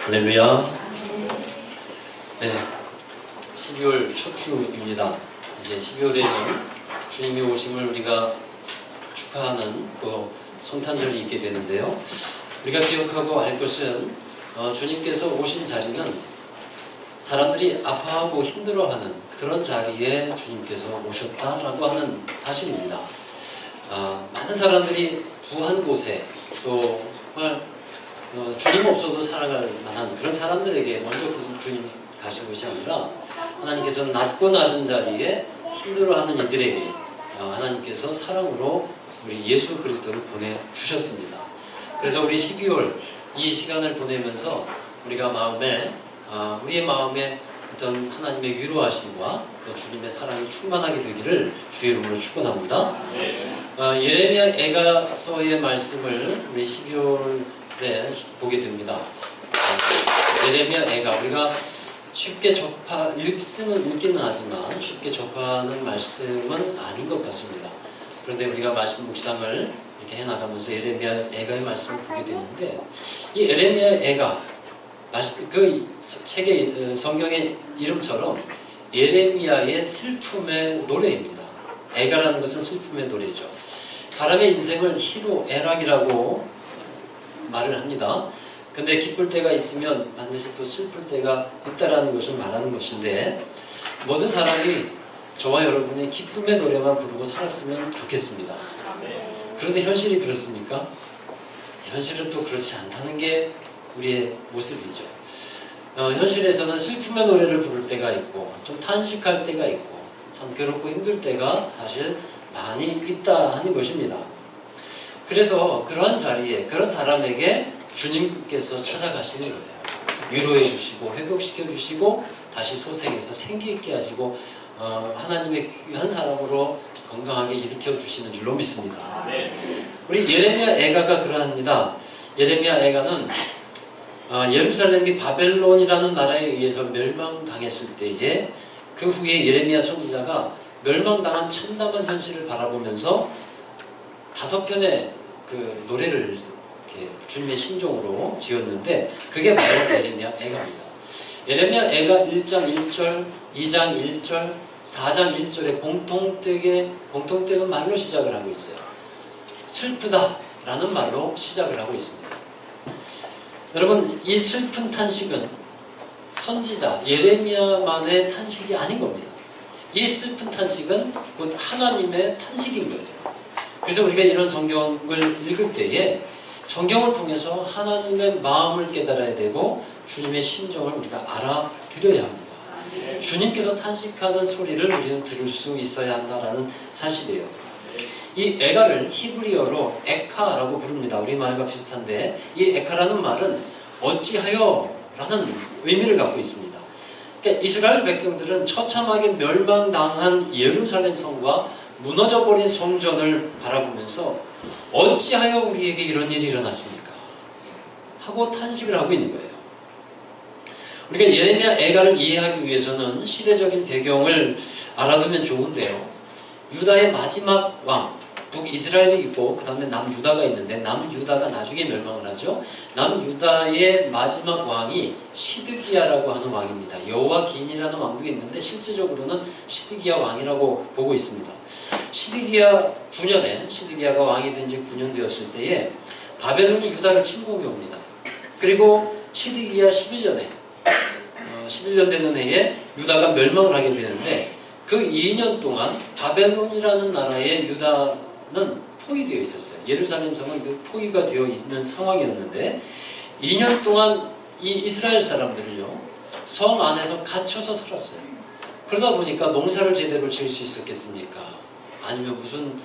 할렐루야. 네, 12월 첫 주입니다. 이제 12월에는 주님이 오심을 우리가 축하하는 또 성탄절이 있게 되는데요. 우리가 기억하고 알 것은 주님께서 오신 자리는 사람들이 아파하고 힘들어하는 그런 자리에 주님께서 오셨다라고 하는 사실입니다. 많은 사람들이 부한 곳에 또 정말 주님 없어도 살아갈 만한 그런 사람들에게 먼저 주님 가신 것이 아니라 하나님께서 낮고 낮은 자리에 힘들어하는 이들에게 하나님께서 사랑으로 우리 예수 그리스도를 보내주셨습니다. 그래서 우리 12월 이 시간을 보내면서 우리가 우리의 마음에 어떤 하나님의 위로하심과 또 주님의 사랑이 충만하게 되기를 주의 이름으로 축원합니다. 예레미야 애가서의 말씀을 우리 12월에 보게 됩니다. 예레미야 애가 우리가 쉽게 읽기는 하지만 쉽게 접하는 말씀은 아닌 것 같습니다. 그런데 우리가 말씀 묵상을 이렇게 해나가면서 예레미야 애가의 말씀을 보게 되는데 이 예레미야 애가 그 책의 성경의 이름처럼 예레미야의 슬픔의 노래입니다. 애가라는 것은 슬픔의 노래죠. 사람의 인생을 희로애락이라고 말을 합니다. 근데 기쁠 때가 있으면 반드시 또 슬플 때가 있다라는 것을 말하는 것인데 모든 사람이 저와 여러분이 기쁨의 노래만 부르고 살았으면 좋겠습니다. 그런데 현실이 그렇습니까? 현실은 또 그렇지 않다는 게 우리의 모습이죠. 현실에서는 슬픔의 노래를 부를 때가 있고 좀 탄식할 때가 있고 참 괴롭고 힘들 때가 사실 많이 있다 하는 것입니다. 그래서 그런 자리에 그런 사람에게 주님께서 찾아가시는 거예요. 위로해 주시고 회복시켜 주시고 다시 소생해서 생기 있게 하시고 하나님의 귀한 사람으로 건강하게 일으켜 주시는 줄로 믿습니다. 우리 예레미야 애가가 그러합니다. 예레미야 애가는 예루살렘이 바벨론이라는 나라에 의해서 멸망당했을 때에 그 후에 예레미야 선지자가 멸망당한 참담한 현실을 바라보면서 5편의 그 노래를 이렇게 주님의 신종으로 지었는데 그게 바로 예레미야 애가입니다. 예레미야 애가 1장 1절, 2장 1절, 4장 1절에 공통되는 말로 시작을 하고 있어요. 슬프다라는 말로 시작을 하고 있습니다. 여러분, 이 슬픈 탄식은 선지자 예레미야만의 탄식이 아닌 겁니다. 이 슬픈 탄식은 곧 하나님의 탄식인 거예요. 그래서 우리가 이런 성경을 읽을 때에 성경을 통해서 하나님의 마음을 깨달아야 되고 주님의 심정을 우리가 알아들어야 합니다. 주님께서 탄식하는 소리를 우리는 들을 수 있어야 한다는 사실이에요. 이 에가를 히브리어로 에카라고 부릅니다. 우리말과 비슷한데 이 에카라는 말은 어찌하여 라는 의미를 갖고 있습니다. 그러니까 이스라엘 백성들은 처참하게 멸망당한 예루살렘 성과 무너져버린 성전을 바라보면서 어찌하여 우리에게 이런 일이 일어났습니까? 하고 탄식을 하고 있는 거예요. 우리가 예레미야 애가를 이해하기 위해서는 시대적인 배경을 알아두면 좋은데요. 유다의 마지막 왕, 북이스라엘이 있고 그 다음에 남유다가 있는데 남유다가 나중에 멸망을 하죠. 남유다의 마지막 왕이 시드기야라고 하는 왕입니다. 여호와긴이라는 왕도 있는데 실제적으로는 시드기야 왕이라고 보고 있습니다. 시드기야 9년에 시드기야가 왕이 된 지 9년 되었을 때에 바벨론이 유다를 침공해 옵니다. 그리고 시드기야 11년에 11년 되는 해에 유다가 멸망을 하게 되는데 그 2년 동안 바벨론이라는 나라에 유다는 포위되어 있었어요. 예루살렘 성은 포위가 되어 있는 상황이었는데 2년 동안 이 이스라엘 사람들을요 성 안에서 갇혀서 살았어요. 그러다 보니까 농사를 제대로 지을 수 있었겠습니까? 아니면 무슨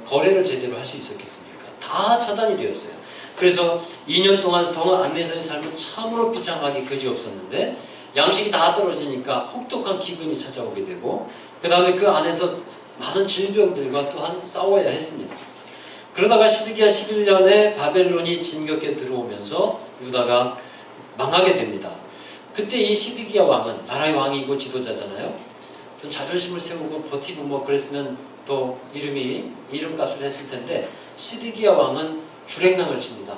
거래를 제대로 할 수 있었겠습니까? 다 차단이 되었어요. 그래서 2년 동안 성 안에서의 삶은 참으로 비참하게 그지없었는데 양식이 다 떨어지니까 혹독한 기근이 찾아오게 되고 그 다음에 그 안에서 많은 질병들과 또한 싸워야 했습니다. 그러다가 시드기야 11년에 바벨론이 진격해 들어오면서 유다가 망하게 됩니다. 그때 이 시드기야 왕은 나라의 왕이고 지도자잖아요. 어떤 자존심을 세우고 버티고 그랬으면 또 이름값을 했을 텐데 시드기야 왕은 주랭랑을 칩니다.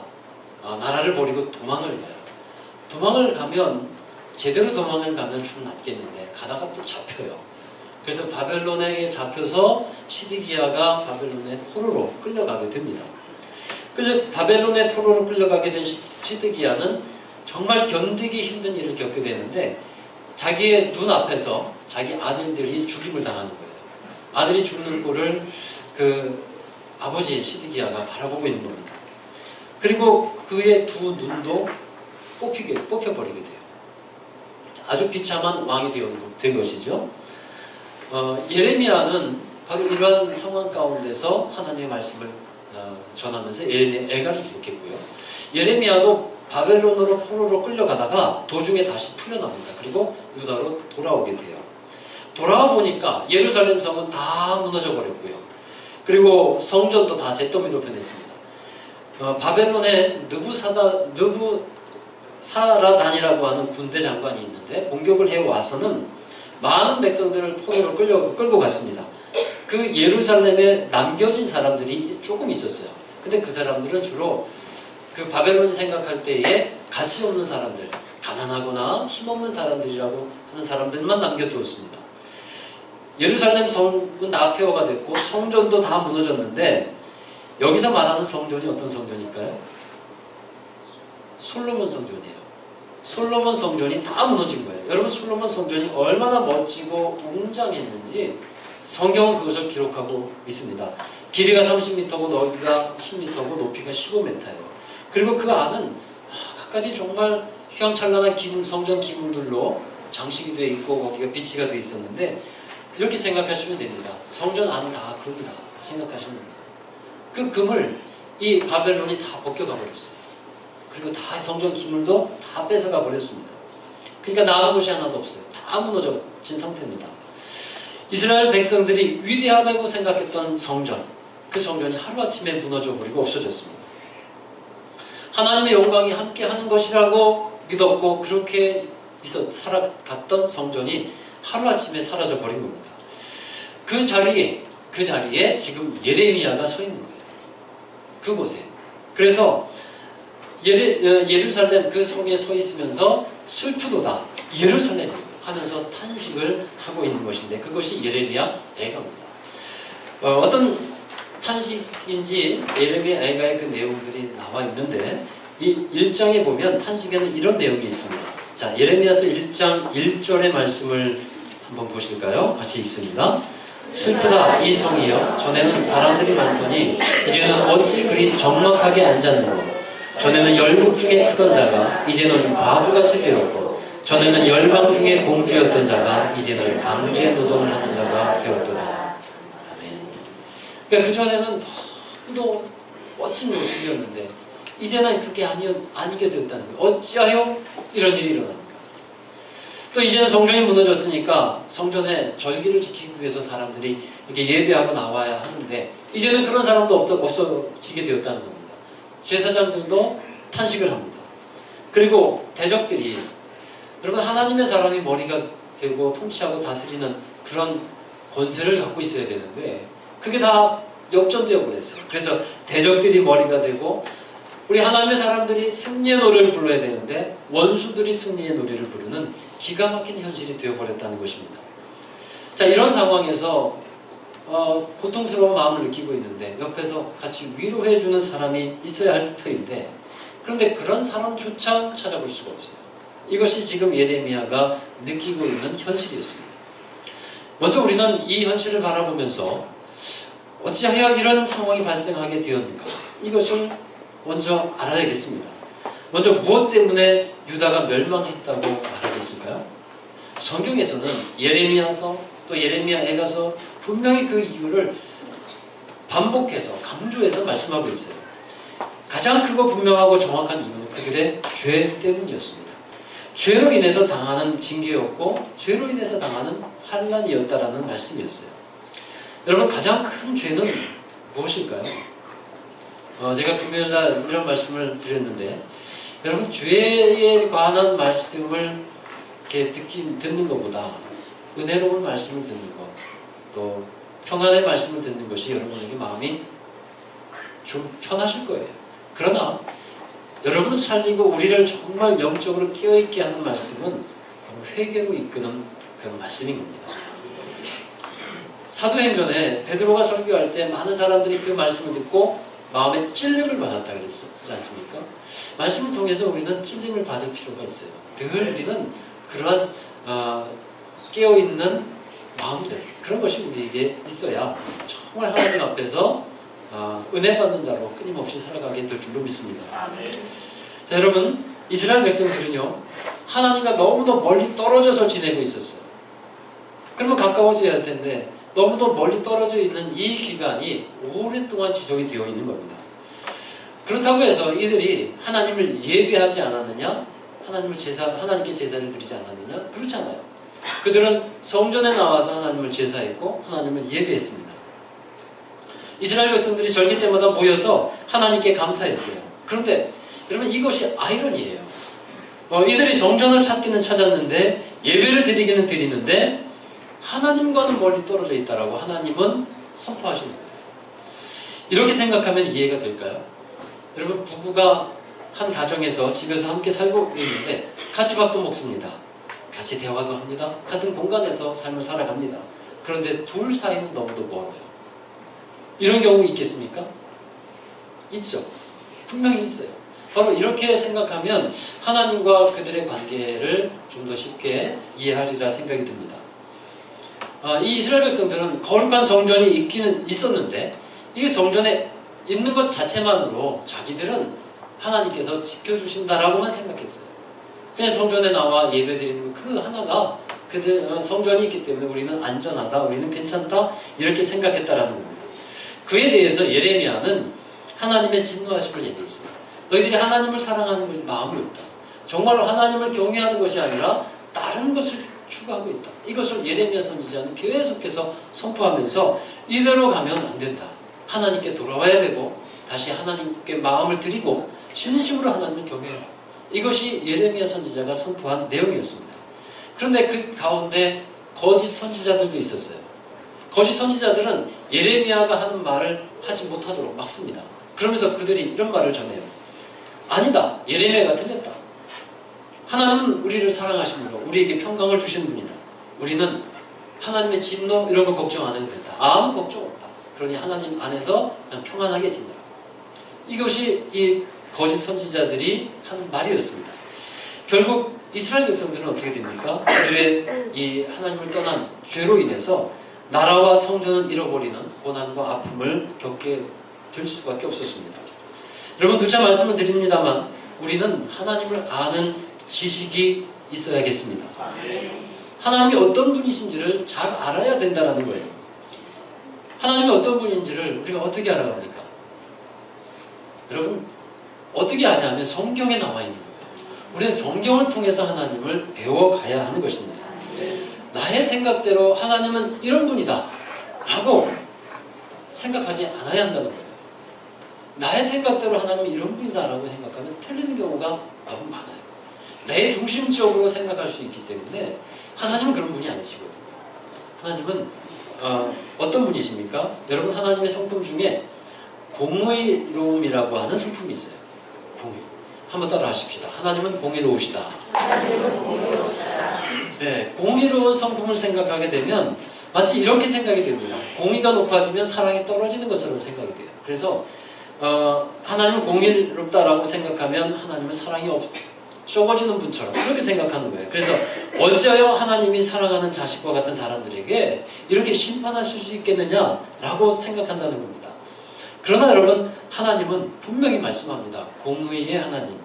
나라를 버리고 도망을 가요. 도망을 가면 제대로 도망을 가면 좀 낫겠는데 가다가 또 잡혀요. 그래서 바벨론에 잡혀서 시드기야가 바벨론의 포로로 끌려가게 됩니다. 바벨론의 포로로 끌려가게 된 시드기야는 정말 견디기 힘든 일을 겪게 되는데 자기의 눈앞에서 자기 아들들이 죽임을 당하는 거예요. 아들이 죽는 꼴을 그 아버지인 시드기야가 바라보고 있는 겁니다. 그리고 그의 두 눈도 뽑혀버리게 돼요. 아주 비참한 왕이 된 것이죠. 예레미야는 바로 이러한 상황 가운데서 하나님의 말씀을 전하면서 예레미야 애가를 기록했고요. 예레미야도 바벨론으로 포로로 끌려가다가 도중에 다시 풀려납니다. 그리고 유다로 돌아오게 돼요. 돌아와 보니까 예루살렘 성은 다 무너져 버렸고요. 그리고 성전도 다 잿더미로 변했습니다. 바벨론에 느부사라단이라고 하는 군대 장관이 있는데 공격을 해와서는 많은 백성들을 포로로 끌고 갔습니다. 그 예루살렘에 남겨진 사람들이 조금 있었어요. 근데 그 사람들은 주로 그 바벨론이 생각할 때에 가치 없는 사람들, 가난하거나 힘없는 사람들이라고 하는 사람들만 남겨두었습니다. 예루살렘 성은 다 폐허가 됐고 성전도 다 무너졌는데 여기서 말하는 성전이 어떤 성전일까요? 솔로몬 성전이에요. 솔로몬 성전이 다 무너진 거예요. 여러분 솔로몬 성전이 얼마나 멋지고 웅장했는지 성경은 그것을 기록하고 있습니다. 길이가 30m고 넓이가 10m고 높이가 15m예요. 그리고 그 안은 갖가지 정말 휘황찬란한 성전 기물들로 장식이 되어 있고 거기가 비치가 되어 있었는데 이렇게 생각하시면 됩니다. 성전 안은 다 금이다 생각하시면 됩니다. 그 금을 이 바벨론이 다 벗겨가 버렸어요. 그리고 다 성전 기물도 다 뺏어가 버렸습니다. 그러니까 남은 곳이 하나도 없어요. 다 무너져진 상태입니다. 이스라엘 백성들이 위대하다고 생각했던 성전, 그 성전이 하루아침에 무너져 버리고 없어졌습니다. 하나님의 영광이 함께 하는 것이라고 믿었고 그렇게 살아갔던 성전이 하루아침에 사라져 버린 겁니다. 그 자리에 지금 예레미야가 서 있는 거예요. 그곳에. 그래서 예루살렘 그 성에 서 있으면서 슬프도다 예루살렘 하면서 탄식을 하고 있는 것인데 그것이 예레미야 애가입니다. 어떤 탄식인지 예레미야 애가의 그 내용들이 나와 있는데 이 1장에 보면 탄식에는 이런 내용이 있습니다. 자, 예레미야서 1장 1절의 말씀을 한번 보실까요? 같이 읽습니다. 슬프다 이 성이여 전에는 사람들이 많더니 이제는 어찌 그리 적막하게 앉았는고 전에는 열국 중에 크던 자가 이제는 과부같이 되었고 전에는 열방 중에 공주였던 자가 이제는 강제 노동을 하는 자가 되었도다. 아멘. 그러니까 그전에는 너무도 멋진 모습이었는데 이제는 그게 아니게 되었다는 거예요. 어찌하여 이런 일이 일어납니까? 또 이제는 성전이 무너졌으니까 성전에 절기를 지키기 위해서 사람들이 이렇게 예배하고 나와야 하는데 이제는 그런 사람도 없어지게 되었다는 겁니다. 제사장들도 탄식을 합니다. 그리고 대적들이 여러분 하나님의 사람이 머리가 되고 통치하고 다스리는 그런 권세를 갖고 있어야 되는데 그게 다 역전되어 버렸어요. 그래서 대적들이 머리가 되고 우리 하나님의 사람들이 승리의 노래를 불러야 되는데 원수들이 승리의 노래를 부르는 기가 막힌 현실이 되어버렸다는 것입니다. 자, 이런 상황에서 고통스러운 마음을 느끼고 있는데 옆에서 같이 위로해주는 사람이 있어야 할 터인데 그런데 그런 사람조차 찾아볼 수가 없어요. 이것이 지금 예레미야가 느끼고 있는 현실이었습니다. 먼저 우리는 이 현실을 바라보면서 어찌하여 이런 상황이 발생하게 되었는가 이것을 먼저 알아야겠습니다. 먼저 무엇 때문에 유다가 멸망했다고 말하겠을까요? 성경에서는 예레미야서 또 예레미야 애가서 분명히 그 이유를 반복해서 강조해서 말씀하고 있어요. 가장 크고 분명하고 정확한 이유는 그들의 죄 때문이었습니다. 죄로 인해서 당하는 징계였고 죄로 인해서 당하는 환난이었다라는 말씀이었어요. 여러분 가장 큰 죄는 무엇일까요? 제가 금요일날 이런 말씀을 드렸는데 여러분 죄에 관한 말씀을 이렇게 듣는 것보다 은혜로운 말씀을 듣는 것, 또 평안의 말씀을 듣는 것이 여러분에게 마음이 좀 편하실 거예요. 그러나 여러분을 살리고 우리를 정말 영적으로 깨어있게 하는 말씀은 바로 회개로 이끄는 그런 말씀인 겁니다. 사도행전에 베드로가 설교할 때 많은 사람들이 그 말씀을 듣고 마음에 찔림을 받았다 그랬지 않습니까? 말씀을 통해서 우리는 찔림을 받을 필요가 있어요. 늘 우리는 그러한 깨어있는 마음들, 그런 것이 우리에게 있어야 정말 하나님 앞에서 은혜 받는 자로 끊임없이 살아가게 될 줄로 믿습니다. 자, 여러분, 이스라엘 백성들은요, 하나님과 너무도 멀리 떨어져서 지내고 있었어요. 그러면 가까워져야 할 텐데 너무도 멀리 떨어져 있는 이 기간이 오랫동안 지속이 되어 있는 겁니다. 그렇다고 해서 이들이 하나님을 예배하지 않았느냐? 하나님께 제사를 드리지 않았느냐? 그렇지 않아요. 그들은 성전에 나와서 하나님을 제사했고 하나님을 예배했습니다. 이스라엘 백성들이 절기 때마다 모여서 하나님께 감사했어요. 그런데 여러분, 이것이 아이러니예요. 이들이 성전을 찾기는 찾았는데 예배를 드리기는 드리는데 하나님과는 멀리 떨어져 있다라고 하나님은 선포하시는 거예요. 이렇게 생각하면 이해가 될까요? 여러분, 부부가 한 가정에서 집에서 함께 살고 있는데 같이 밥도 먹습니다. 같이 대화도 합니다. 같은 공간에서 삶을 살아갑니다. 그런데 둘 사이는 너무도 멀어요. 이런 경우 있겠습니까? 있죠. 분명히 있어요. 바로 이렇게 생각하면 하나님과 그들의 관계를 좀 더 쉽게 이해하리라 생각이 듭니다. 이 이스라엘 백성들은 거룩한 성전이 있기는 있었는데 이게 성전에 있는 것 자체만으로 자기들은 하나님께서 지켜주신다라고만 생각했어요. 그냥 성전에 나와 예배드리는 그 하나가 그들 성전이 있기 때문에 우리는 안전하다, 우리는 괜찮다 이렇게 생각했다라는 겁니다. 그에 대해서 예레미야는 하나님의 진노하심을 얘기했습니다. 너희들이 하나님을 사랑하는 것이 마음이 없다. 정말로 하나님을 경외하는 것이 아니라 다른 것을 추구하고 있다. 이것을 예레미야 선지자는 계속해서 선포하면서 이대로 가면 안 된다. 하나님께 돌아와야 되고 다시 하나님께 마음을 드리고 진심으로 하나님을 경외해라. 이것이 예레미야 선지자가 선포한 내용이었습니다. 그런데 그 가운데 거짓 선지자들도 있었어요. 거짓 선지자들은 예레미야가 하는 말을 하지 못하도록 막습니다. 그러면서 그들이 이런 말을 전해요. 아니다. 예레미야가 틀렸다. 하나님은 우리를 사랑하십니다. 우리에게 평강을 주시는 분이다. 우리는 하나님의 진노 이런 거 걱정 안 해도 된다. 아무 걱정 없다. 그러니 하나님 안에서 그냥 평안하게 지내라. 이것이 이 거짓 선지자들이 하는 말이었습니다. 결국 이스라엘 백성들은 어떻게 됩니까? 그들의 이 하나님을 떠난 죄로 인해서 나라와 성전을 잃어버리는 고난과 아픔을 겪게 될 수밖에 없었습니다. 여러분, 누차 말씀을 드립니다만 우리는 하나님을 아는 지식이 있어야겠습니다. 하나님이 어떤 분이신지를 잘 알아야 된다는 거예요. 하나님이 어떤 분인지를 우리가 어떻게 알아갑니까? 여러분, 어떻게 아냐면 성경에 나와 있는 거예요. 우리는 성경을 통해서 하나님을 배워가야 하는 것입니다. 나의 생각대로 하나님은 이런 분이다 라고 생각하지 않아야 한다는 거예요. 나의 생각대로 하나님은 이런 분이다 라고 생각하면 틀리는 경우가 너무 많아요. 내 중심적으로 생각할 수 있기 때문에 하나님은 그런 분이 아니시거든요. 하나님은 어떤 분이십니까? 여러분, 하나님의 성품 중에 공의로움이라고 하는 성품이 있어요. 공의. 한번 따라 하십시다. 하나님은 공의로우시다. 하나님은 공의로우시다. 네, 공의로운 성품을 생각하게 되면 마치 이렇게 생각이 됩니다. 공의가 높아지면 사랑이 떨어지는 것처럼 생각이 돼요. 그래서 하나님은 공의롭다라고 생각하면 하나님은 사랑이 적어지는 분처럼 그렇게 생각하는 거예요. 그래서 어찌하여 하나님이 사랑하는 자식과 같은 사람들에게 이렇게 심판하실 수 있겠느냐라고 생각한다는 겁니다. 그러나 여러분, 하나님은 분명히 말씀합니다. 공의의 하나님.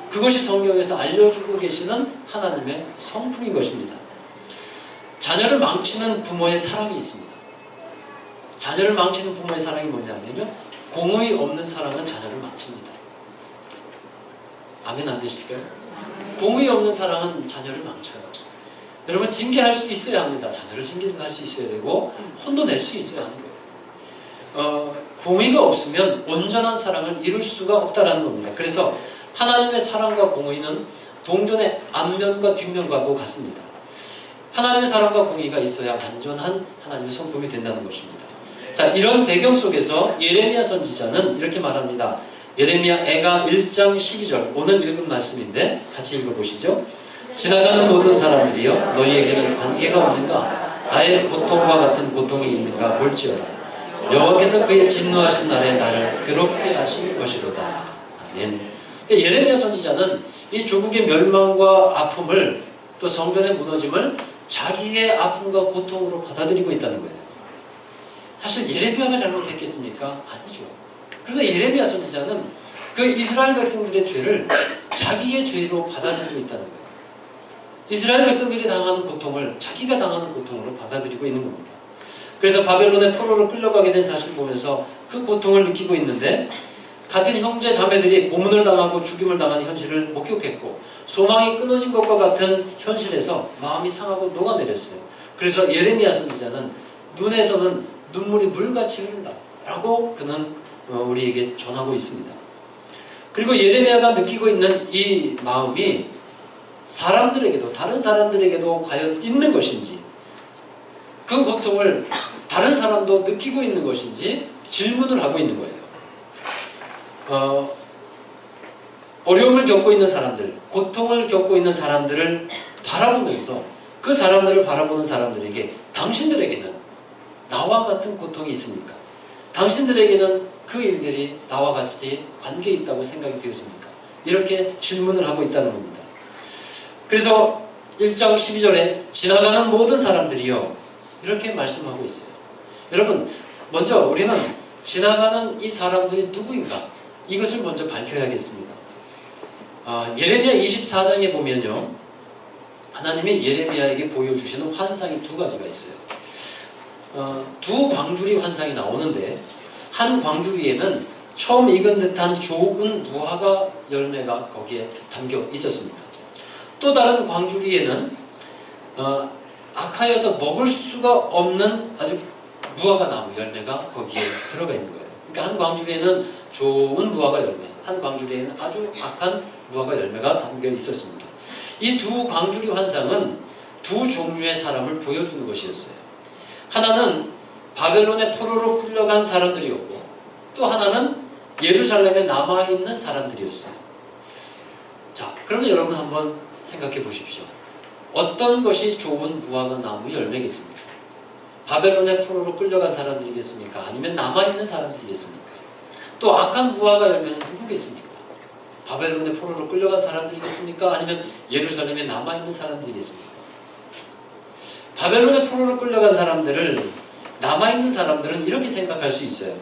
그것이 성경에서 알려주고 계시는 하나님의 성품인 것입니다. 자녀를 망치는 부모의 사랑이 있습니다. 자녀를 망치는 부모의 사랑이 뭐냐면요, 공의 없는 사랑은 자녀를 망칩니다. 아멘 안 되실까요? 공의 없는 사랑은 자녀를 망쳐요. 여러분, 징계할 수 있어야 합니다. 자녀를 징계할 수 있어야 되고 혼도 낼 수 있어야 하는 거예요. 공의가 없으면 온전한 사랑을 이룰 수가 없다라는 겁니다. 그래서 하나님의 사랑과 공의는 동전의 앞면과 뒷면과도 같습니다. 하나님의 사랑과 공의가 있어야 완전한 하나님의 성품이 된다는 것입니다. 자, 이런 배경 속에서 예레미야 선지자는 이렇게 말합니다. 예레미야 애가 1장 12절 오늘 읽은 말씀인데 같이 읽어보시죠. 지나가는 모든 사람들이여 너희에게는 관계가 없는가? 나의 고통과 같은 고통이 있는가 볼지어다. 여호와께서 그의 진노하신 날에 나를 괴롭게 하실 것이로다. 아멘. 예레미야 선지자는 이 조국의 멸망과 아픔을 또 성전의 무너짐을 자기의 아픔과 고통으로 받아들이고 있다는 거예요. 사실 예레미야가 잘못했겠습니까? 아니죠. 그런데 예레미야 선지자는 그 이스라엘 백성들의 죄를 자기의 죄로 받아들이고 있다는 거예요. 이스라엘 백성들이 당하는 고통을 자기가 당하는 고통으로 받아들이고 있는 겁니다. 그래서 바벨론의 포로로 끌려가게 된 사실을 보면서 그 고통을 느끼고 있는데 같은 형제 자매들이 고문을 당하고 죽임을 당하는 현실을 목격했고 소망이 끊어진 것과 같은 현실에서 마음이 상하고 녹아내렸어요. 그래서 예레미야 선지자는 눈에서는 눈물이 물같이 흐른다 라고 그는 우리에게 전하고 있습니다. 그리고 예레미야가 느끼고 있는 이 마음이 사람들에게도 다른 사람들에게도 과연 있는 것인지 그 고통을 다른 사람도 느끼고 있는 것인지 질문을 하고 있는 거예요. 어려움을 겪고 있는 사람들, 고통을 겪고 있는 사람들을 바라보면서 그 사람들을 바라보는 사람들에게 당신들에게는 나와 같은 고통이 있습니까? 당신들에게는 그 일들이 나와 같이 관계에 있다고 생각이 되어집니까? 이렇게 질문을 하고 있다는 겁니다. 그래서 1장 12절에 지나가는 모든 사람들이요 이렇게 말씀하고 있어요. 여러분 먼저 우리는 지나가는 이 사람들이 누구인가 이것을 먼저 밝혀야겠습니다. 예레미야 24장에 보면요 하나님이 예레미야에게 보여주시는 환상이 두 가지가 있어요. 두 광주리 환상이 나오는데 한 광주리에는 처음 익은 듯한 좋은 무화과 열매가 거기에 담겨 있었습니다. 또 다른 광주리에는 악하여서 먹을 수가 없는 아주 무화과 나무 열매가 거기에 들어가 있는 거예요. 그러니까 한 광주리에는 좋은 무화과 열매, 한 광주리에는 아주 악한 무화과 열매가 담겨 있었습니다. 이 두 광주리 환상은 두 종류의 사람을 보여주는 것이었어요. 하나는 바벨론의 포로로 끌려간 사람들이었고 또 하나는 예루살렘에 남아있는 사람들이었어요. 자, 그러면 여러분 한번 생각해 보십시오. 어떤 것이 좋은 무화과 나무 열매겠습니까? 바벨론의 포로로 끌려간 사람들이겠습니까? 아니면 남아있는 사람들이겠습니까? 또 악한 무화과 열매는 누구겠습니까? 바벨론의 포로로 끌려간 사람들이겠습니까? 아니면 예루살렘에 남아있는 사람들이겠습니까? 바벨론의 포로로 끌려간 사람들을 남아있는 사람들은 이렇게 생각할 수 있어요.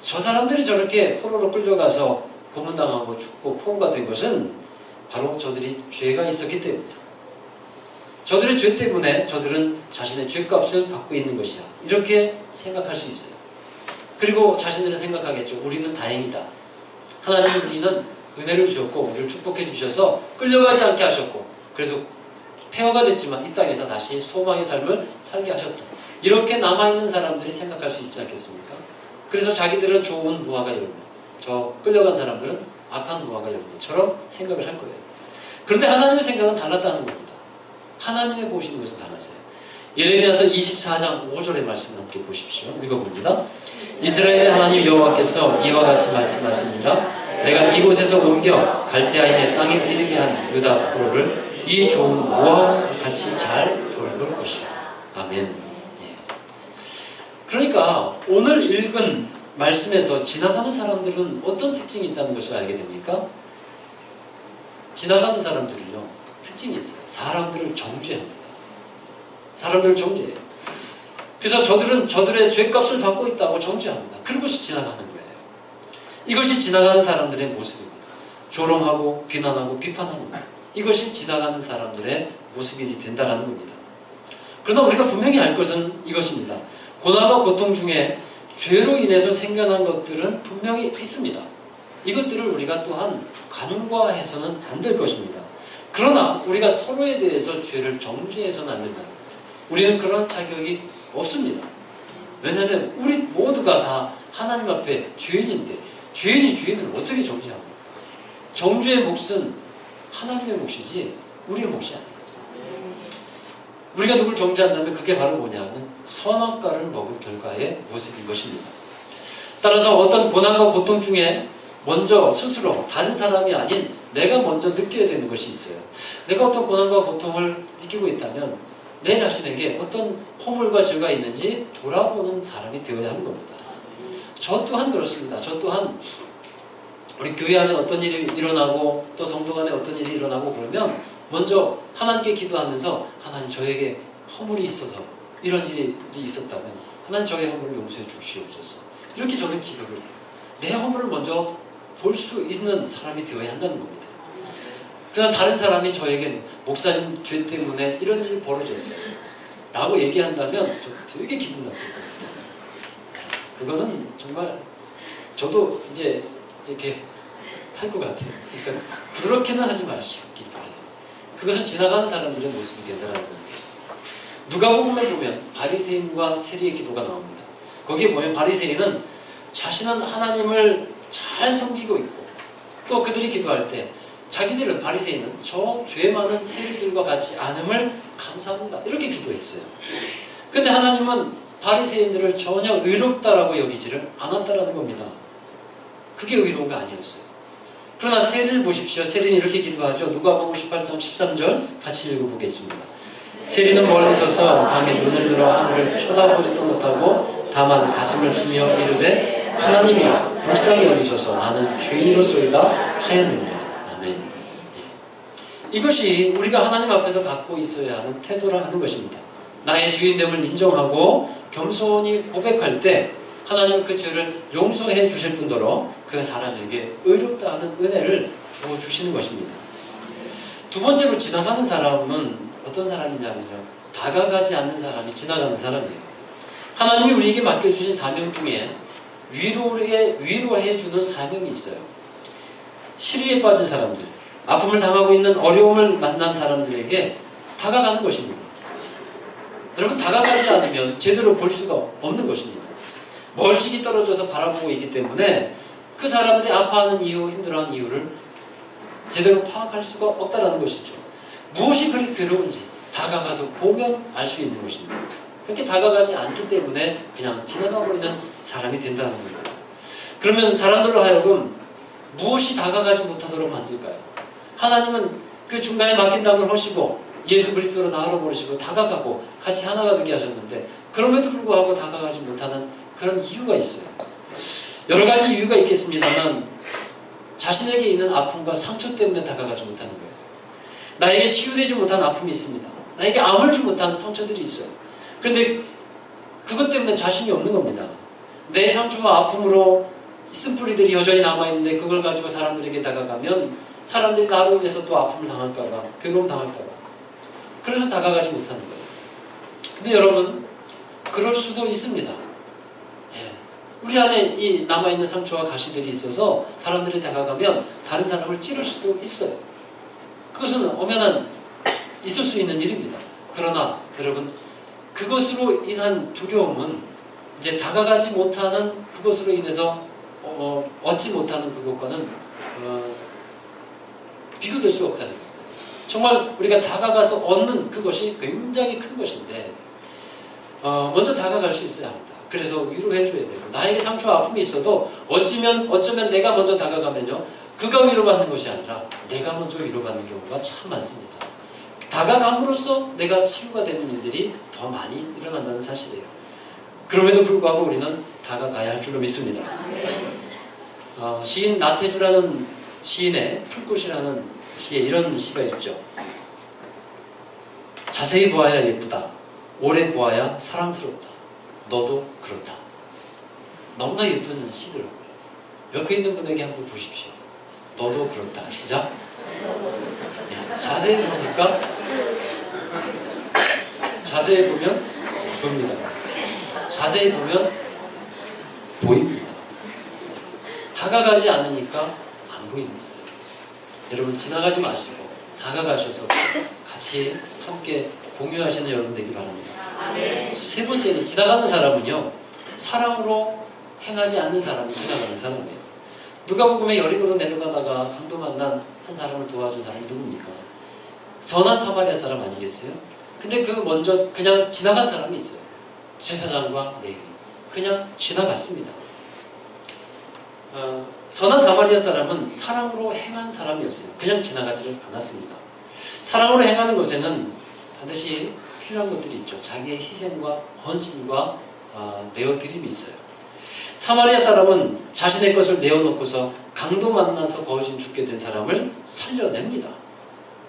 저 사람들이 저렇게 포로로 끌려가서 고문당하고 죽고 포로가 된 것은 바로 저들이 죄가 있었기 때문이다. 저들의 죄 때문에 저들은 자신의 죄값을 받고 있는 것이야. 이렇게 생각할 수 있어요. 그리고 자신들은 생각하겠죠. 우리는 다행이다. 하나님은 우리는 은혜를 주셨고 우리를 축복해 주셔서 끌려가지 않게 하셨고 그래도 폐허가 됐지만 이 땅에서 다시 소망의 삶을 살게 하셨다. 이렇게 남아있는 사람들이 생각할 수 있지 않겠습니까? 그래서 자기들은 좋은 무화과 열매, 저 끌려간 사람들은 악한 무화과 열매처럼 생각을 할 거예요. 그런데 하나님의 생각은 달랐다는 겁니다. 하나님의 보시는 것은 달랐어요. 예레미야서 24장 5절의 말씀을 함께 보십시오. 읽어봅니다. 이스라엘의 하나님 여호와께서 이와 같이 말씀하시니라 내가 이곳에서 옮겨 갈대아인의 땅에 이르게 한 유다 포로를 이 좋은 무화과 같이 잘 돌볼 것이라. 아멘. 예. 그러니까 오늘 읽은 말씀에서 지나가는 사람들은 어떤 특징이 있다는 것을 알게 됩니까? 지나가는 사람들은요 특징이 있어요. 사람들을 정죄합니다. 사람들을 정죄해요. 그래서 저들은 저들의 죄값을 받고 있다고 정죄합니다. 그것이 지나가는 거예요. 이것이 지나가는 사람들의 모습입니다. 조롱하고 비난하고 비판하는 것. 이것이 지나가는 사람들의 모습이 된다는 겁니다. 그러나 우리가 분명히 알 것은 이것입니다. 고난과 고통 중에 죄로 인해서 생겨난 것들은 분명히 있습니다. 이것들을 우리가 또한 간과해서는 안 될 것입니다. 그러나 우리가 서로에 대해서 죄를 정죄해서는 안 된다는 거예요. 우리는 그런 자격이 없습니다. 왜냐하면 우리 모두가 다 하나님 앞에 죄인인데 죄인이 죄인을 어떻게 정죄합니까? 정죄의 몫은 하나님의 몫이지 우리의 몫이 아니에요. 우리가 누굴 정죄한다면 그게 바로 뭐냐면 선악과를 먹은 결과의 모습인 것입니다. 따라서 어떤 고난과 고통 중에 먼저 스스로 다른 사람이 아닌 내가 먼저 느껴야 되는 것이 있어요. 내가 어떤 고난과 고통을 느끼고 있다면 내 자신에게 어떤 허물과 죄가 있는지 돌아보는 사람이 되어야 하는 겁니다. 저 또한 그렇습니다. 저 또한 우리 교회 안에 어떤 일이 일어나고 또 성도 간에 어떤 일이 일어나고 그러면 먼저 하나님께 기도하면서 하나님 저에게 허물이 있어서 이런 일이 있었다면 하나님 저의 허물을 용서해 주시옵소서. 이렇게 저는 기도를 해요. 내 허물을 먼저 볼 수 있는 사람이 되어야 한다는 겁니다. 그러나 다른 사람이 저에게 목사님 죄 때문에 이런 일이 벌어졌어요 라고 얘기한다면 저 되게 기분 나쁠 겁니다. 그거는 정말 저도 이제 이렇게 할 것 같아요. 그러니까 그렇게는 하지 마시기 바래요. 그것은 지나가는 사람들의 모습이 된다는 겁니다. 누가복음에 보면 바리새인과 세리의 기도가 나옵니다. 거기에 보면 바리새인은 자신은 하나님을 잘 섬기고 있고 또 그들이 기도할 때 자기들은 바리새인은 저 죄 많은 세리들과 같이 않음을 감사합니다. 이렇게 기도했어요. 근데 하나님은 바리새인들을 전혀 의롭다라고 여기지를 않았다라는 겁니다. 그게 의로운가 아니었어요. 그러나 세리를 보십시오. 세리는 이렇게 기도하죠. 누가복음 18장 13절 같이 읽어보겠습니다. 세리는 멀리 서서 밤에 눈을 들어 하늘을 쳐다보지도 못하고 다만 가슴을 치며 이르되 하나님이여 불쌍히 여기소서 나는 죄인이로소이다 하였느니라. 아멘. 이것이 우리가 하나님 앞에서 갖고 있어야 하는 태도라 하는 것입니다. 나의 죄인됨을 인정하고 겸손히 고백할 때 하나님은 그 죄를 용서해 주실 뿐더러 그 사람에게 의롭다 하는 은혜를 부어주시는 것입니다. 두 번째로 지나가는 사람은 어떤 사람이냐면요. 다가가지 않는 사람이 지나가는 사람이에요. 하나님이 우리에게 맡겨주신 사명 중에 위로해 주는 사명이 있어요. 시리에 빠진 사람들, 아픔을 당하고 있는 어려움을 만난 사람들에게 다가가는 것입니다. 여러분 다가가지 않으면 제대로 볼 수가 없는 것입니다. 멀찍이 떨어져서 바라보고 있기 때문에 그 사람들이 아파하는 이유, 힘들어하는 이유를 제대로 파악할 수가 없다는 것이죠. 무엇이 그리 괴로운지 다가가서 보면 알 수 있는 것입니다. 그렇게 다가가지 않기 때문에 그냥 지나가버리는 사람이 된다는 거예요. 그러면 사람들로 하여금 무엇이 다가가지 못하도록 만들까요? 하나님은 그 중간에 막힌 담을 허시고 예수 그리스도로 나아로 버리시고 다가가고 같이 하나가 되게 하셨는데 그럼에도 불구하고 다가가지 못하는 그런 이유가 있어요. 여러 가지 이유가 있겠습니다만 자신에게 있는 아픔과 상처 때문에 다가가지 못하는 거예요. 나에게 치유되지 못한 아픔이 있습니다. 나에게 아물지 못한 상처들이 있어요. 그런데 그것 때문에 자신이 없는 겁니다. 내 상처와 아픔으로 쓴뿌리들이 여전히 남아있는데 그걸 가지고 사람들에게 다가가면 사람들이 나로 인해서 또 아픔을 당할까봐, 괴로움 당할까봐. 그래서 다가가지 못하는 거예요. 근데 여러분, 그럴 수도 있습니다. 예. 우리 안에 이 남아있는 상처와 가시들이 있어서 사람들이 다가가면 다른 사람을 찌를 수도 있어요. 그것은 엄연한 있을 수 있는 일입니다. 그러나 여러분, 그것으로 인한 두려움은 이제 다가가지 못하는 그것으로 인해서 얻지 못하는 그것과는 비교될 수 없다는 거예요. 정말 우리가 다가가서 얻는 그것이 굉장히 큰 것인데 먼저 다가갈 수 있어야 합니다. 그래서 위로해줘야 되고 나에게 상처와 아픔이 있어도 어쩌면 내가 먼저 다가가면요 그가 위로받는 것이 아니라 내가 먼저 위로받는 경우가 참 많습니다. 다가감으로써 내가 치유가 되는 일들이 더 많이 일어난다는 사실이에요. 그럼에도 불구하고 우리는 다가가야 할 줄로 믿습니다. 시인 나태주라는 시인의 풀꽃이라는 시에 이런 시가 있죠. 자세히 보아야 예쁘다. 오래 보아야 사랑스럽다. 너도 그렇다. 너무나 예쁜 시더라고요. 옆에 있는 분에게 한번 보십시오. 너도 그렇다. 시작. 네, 자세히 보니까 자세히 보면 보입니다. 자세히 보면 보입니다. 다가가지 않으니까 안 보입니다. 여러분 지나가지 마시고 다가가셔서 같이 함께 공유하시는 여러분 되기 바랍니다. 세 번째는 지나가는 사람은요 사랑으로 행하지 않는 사람이 지나가는 사람이에요. 누가복음에 여리고로 내려가다가 강도 만난 한 사람을 도와준 사람이 누굽니까? 선한 사마리아 사람 아니겠어요? 근데 그 먼저 그냥 지나간 사람이 있어요. 제사장과 레위. 그냥 지나갔습니다. 선한 사마리아 사람은 사랑으로 행한 사람이었어요. 그냥 지나가지를 않았습니다. 사랑으로 행하는 것에는 반드시 필요한 것들이 있죠. 자기의 희생과 헌신과 내어드림이 있어요. 사마리아 사람은 자신의 것을 내어놓고서 강도 만나서 거진 죽게 된 사람을 살려냅니다.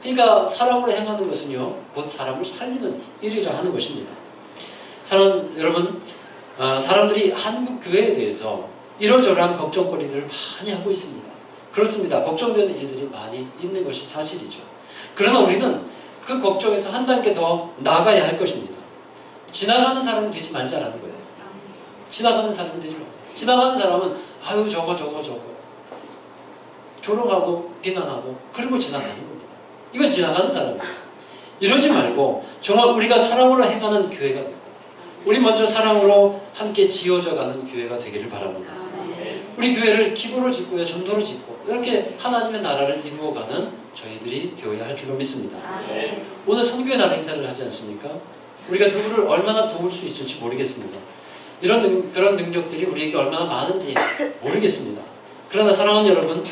그러니까 사랑으로 행하는 것은요, 곧 사람을 살리는 일이라 하는 것입니다. 여러분, 사람들이 한국 교회에 대해서 이러저러한 걱정거리들을 많이 하고 있습니다. 그렇습니다. 걱정되는 일들이 많이 있는 것이 사실이죠. 그러나 우리는 그 걱정에서 한 단계 더 나아가야 할 것입니다. 지나가는 사람이 되지 말자라는 거예요. 지나가는 사람이 되지 말자. 지나가는 사람은 아유 저거 조롱하고 비난하고 그리고 지나가는 겁니다. 이건 지나가는 사람이에요. 이러지 말고 정말 우리가 사랑으로 행하는 교회가 되고 우리 먼저 사랑으로 함께 지어져가는 교회가 되기를 바랍니다. 우리 교회를 기도로 짓고요, 전도로 짓고 이렇게 하나님의 나라를 이루어가는 저희들이 되어야 할 줄로 믿습니다. 오늘 선교의 날 행사를 하지 않습니까? 우리가 누구를 얼마나 도울 수 있을지 모르겠습니다. 그런 능력들이 우리에게 얼마나 많은지 모르겠습니다. 그러나 사랑하는 여러분,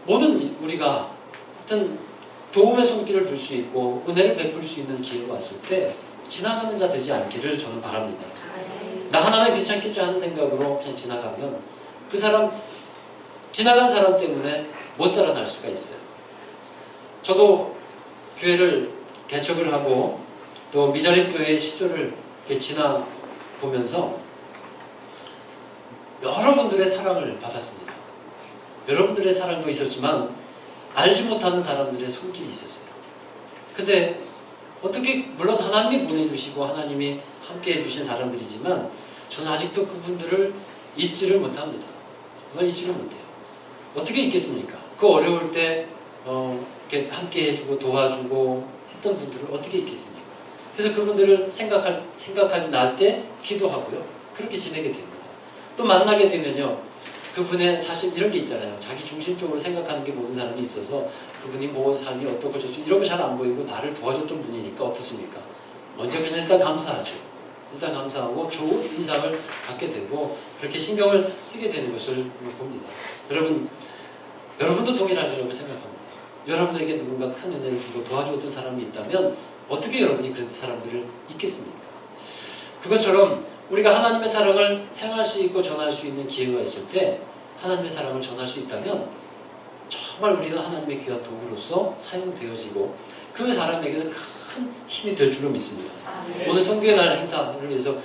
모든 우리가 어떤 도움의 손길을 줄 수 있고 은혜를 베풀 수 있는 기회가 왔을 때 지나가는 자 되지 않기를 저는 바랍니다. 나 하나면 괜찮겠지 하는 생각으로 그냥 지나가면 그 사람, 지나간 사람 때문에 못 살아날 수가 있어요. 저도 교회를 개척을 하고 또 미자립 교회 시절을 이렇게 지나보면서 여러분들의 사랑을 받았습니다. 여러분들의 사랑도 있었지만 알지 못하는 사람들의 손길이 있었어요. 근데 어떻게 물론 하나님이 보내주시고 하나님이 함께 해주신 사람들이지만 저는 아직도 그분들을 잊지를 못합니다. 정말 잊지를 못해요. 어떻게 잊겠습니까? 그 어려울 때 이렇게 함께 해주고 도와주고 했던 분들을 어떻게 잊겠습니까? 그래서 그분들을 생각하기 날 때 기도하고요. 그렇게 지내게 됩니다. 또 만나게 되면요. 그분의 사실 이런 게 있잖아요. 자기 중심적으로 생각하는 게 모든 사람이 있어서 그분이 뭐 삶이 어떻고 저쩌고 이런 거 잘 안 보이고 나를 도와줬던 분이니까 어떻습니까? 먼저 그냥 일단 감사하죠. 일단 감사하고 좋은 인상을 갖게 되고 그렇게 신경을 쓰게 되는 것을 봅니다. 여러분도 동일하리라고 생각합니다. 여러분에게 누군가 큰 은혜를 주고 도와줬던 사람이 있다면 어떻게 여러분이 그 사람들을 잊겠습니까? 그것처럼 우리가 하나님의 사랑을 행할 수 있고 전할 수 있는 기회가 있을 때 하나님의 사랑을 전할 수 있다면 정말 우리는 하나님의 귀한 도구로서 사용되어지고 그 사람에게는 큰 힘이 될 줄로 믿습니다. 오늘 성교의 날 행사를 위해서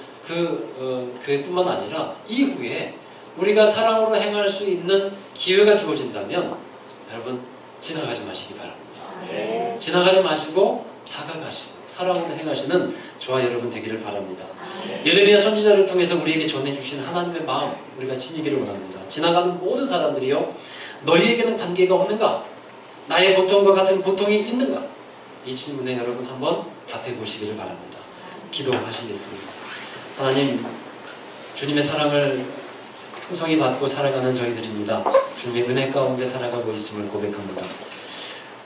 교회뿐만 아니라 이후에 우리가 사랑으로 행할 수 있는 기회가 주어진다면 여러분 지나가지 마시기 바랍니다. 지나가지 마시고 다가가시고 사랑으로 행하시는 저와 여러분 되기를 바랍니다. 예레미야 선지자를 통해서 우리에게 전해주신 하나님의 마음 우리가 지니기를 원합니다. 지나가는 모든 사람들이요 너희에게는 관계가 없는가? 나의 고통과 같은 고통이 있는가? 이 질문에 여러분 한번 답해 보시기를 바랍니다. 기도하시겠습니다. 하나님 주님의 사랑을 충성히 받고 살아가는 저희들입니다. 주님의 은혜 가운데 살아가고 있음을 고백합니다.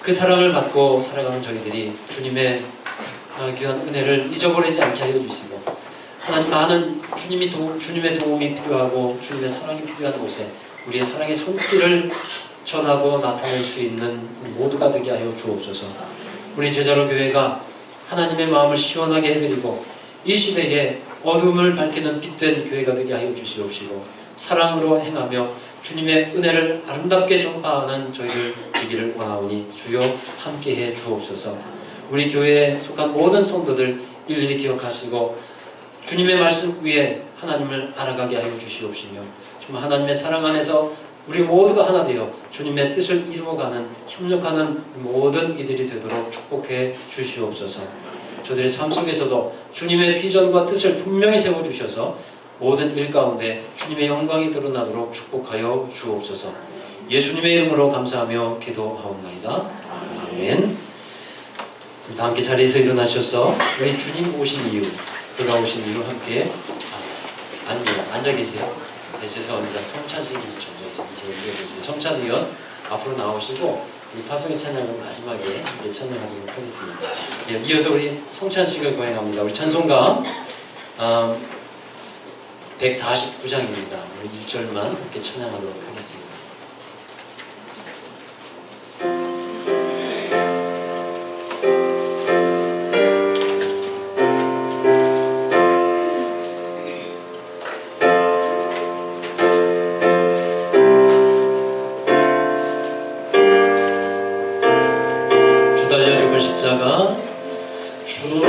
그 사랑을 받고 살아가는 저희들이 주님의 귀한 은혜를 잊어버리지 않게 하여 주시고 하나님 많은 주님의 도움이 필요하고 주님의 사랑이 필요한 곳에 우리의 사랑의 손길을 전하고 나타낼 수 있는 모두가 되게 하여 주옵소서. 우리 제자로 교회가 하나님의 마음을 시원하게 해드리고 이 시대에 어둠을 밝히는 빛된 교회가 되게 하여 주시옵시고 사랑으로 행하며 주님의 은혜를 아름답게 전파하는 저희들 되기를 원하오니 주여 함께해 주옵소서. 우리 교회에 속한 모든 성도들 일일이 기억하시고 주님의 말씀 위에 하나님을 알아가게 하여 주시옵시며 정말 하나님의 사랑 안에서 우리 모두가 하나 되어 주님의 뜻을 이루어가는 협력하는 모든 이들이 되도록 축복해 주시옵소서. 저들의 삶 속에서도 주님의 비전과 뜻을 분명히 세워주셔서 모든 일 가운데 주님의 영광이 드러나도록 축복하여 주옵소서. 예수님의 이름으로 감사하며 기도하옵나이다. 아멘. 다 함께 자리에서 일어나셔서 우리 주님 오신 이유, 돌아오신 이유 함께 아닙니다. 앉아 계세요. 네, 죄송합니다. 성찬식이 이제 성찬 의원 앞으로 나오시고 우리 파송의 찬양은 마지막에 이제 찬양하도록 하겠습니다. 네, 이어서 우리 성찬식을 거행합니다. 우리 찬송가 149장입니다. 1절만 함께 찬양하도록 하겠습니다. 주 달려 죽을 십자가 주